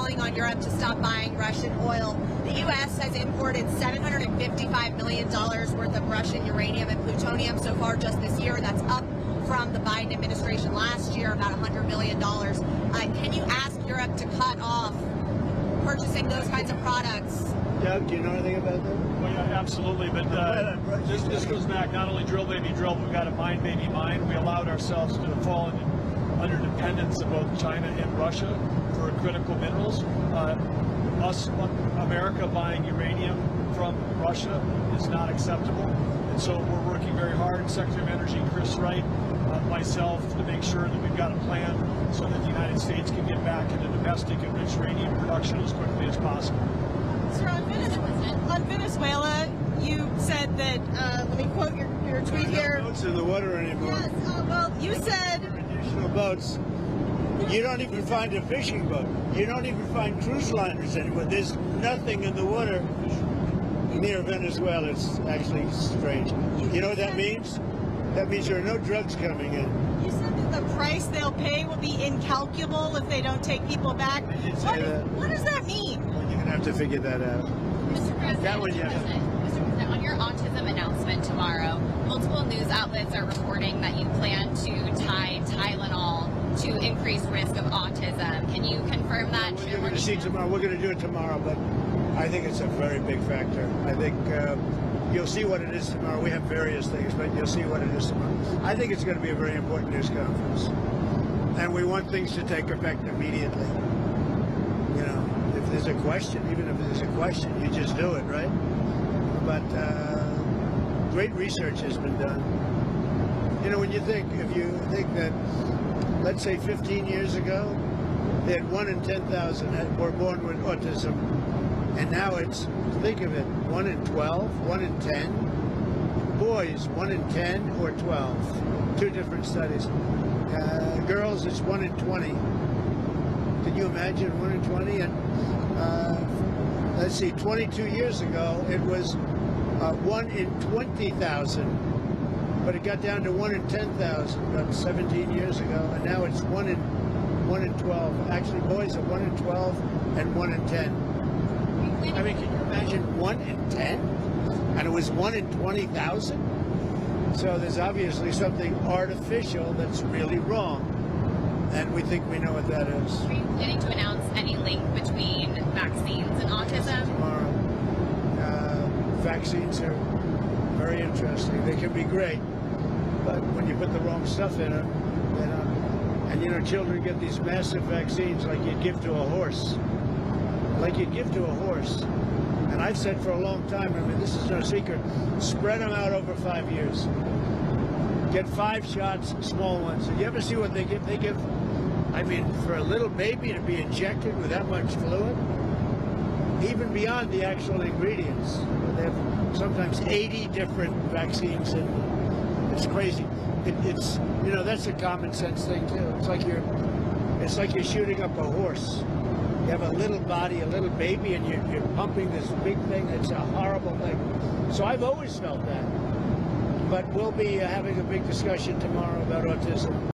calling on Europe to stop buying Russian oil. The U.S. has imported $755 million worth of Russian uranium and plutonium so far just this year. That's up from the Biden administration last year, about $100 million. Can you ask Europe to cut off purchasing those kinds of products? Doug, do you know anything about that? Well, yeah, absolutely. But this goes back not only drill, baby, drill, but we've got to mine, baby, mine. We allowed ourselves to fall under dependence of both China and Russia for critical minerals. America buying uranium from Russia is not acceptable. And so we're working very hard, Secretary of Energy Chris Wright, myself, to make sure that we've got a plan so that the United States can get back into domestic enriched uranium production as quickly as possible. Sir, on Venezuela, you said that, let me quote your tweet here. No boats in the water anymore. Yes, well, you said... Additional boats. You don't even find a fishing boat. You don't even find cruise liners anymore. There's nothing in the water near Venezuela. It's actually strange. You know what that means? That means there are no drugs coming in. You said that the price they'll pay will be incalculable if they don't take people back. What does that mean? Well, you're going to have to figure that out. Mr. President, That one, yeah. Mr. President, on your autism announcement tomorrow, multiple news outlets are reporting that you plan to tie Tylenol to increase risk of autism. Can you confirm that? We're going to see tomorrow. We're going to do it tomorrow, but I think it's a very big factor. I think you'll see what it is tomorrow. We have various things, but you'll see what it is tomorrow. I think it's going to be a very important news conference, and we want things to take effect immediately. You know, if there's a question, even if there's a question, you just do it, right? But great research has been done. You know, when you think, if you think that, let's say 15 years ago, they had 1 in 10,000 were born with autism, and now it's, think of it, 1 in 12, 1 in 10. Boys, 1 in 10 or 12. Two different studies. Girls, it's 1 in 20. Can you imagine 1 in 20? And let's see, 22 years ago, it was 1 in 20,000. But it got down to 1 in 10,000 about 17 years ago, and now it's 1 in 12. Actually, boys are 1 in 12 and 1 in 10. I mean, can you imagine 1 in 10? And it was 1 in 20,000? So there's obviously something artificial that's really wrong, and we think we know what that is. Are you planning to announce any link between vaccines and autism? Tomorrow. Vaccines are very interesting. They can be great, but when you put the wrong stuff in them, they're not. And you know, children get these massive vaccines like you'd give to a horse. Like you'd give to a horse. And I've said for a long time, I mean, this is no secret, spread them out over 5 years. Get 5 shots, small ones. You ever see what they give? They give, I mean, for a little baby to be injected with that much fluid, even beyond the actual ingredients. They have sometimes 80 different vaccines in them. It's crazy. It's you know, that's a common sense thing too. It's like you're shooting up a horse. You have a little body, a little baby, and you're pumping this big thing. It's a horrible thing. So I've always felt that. But we'll be having a big discussion tomorrow about autism.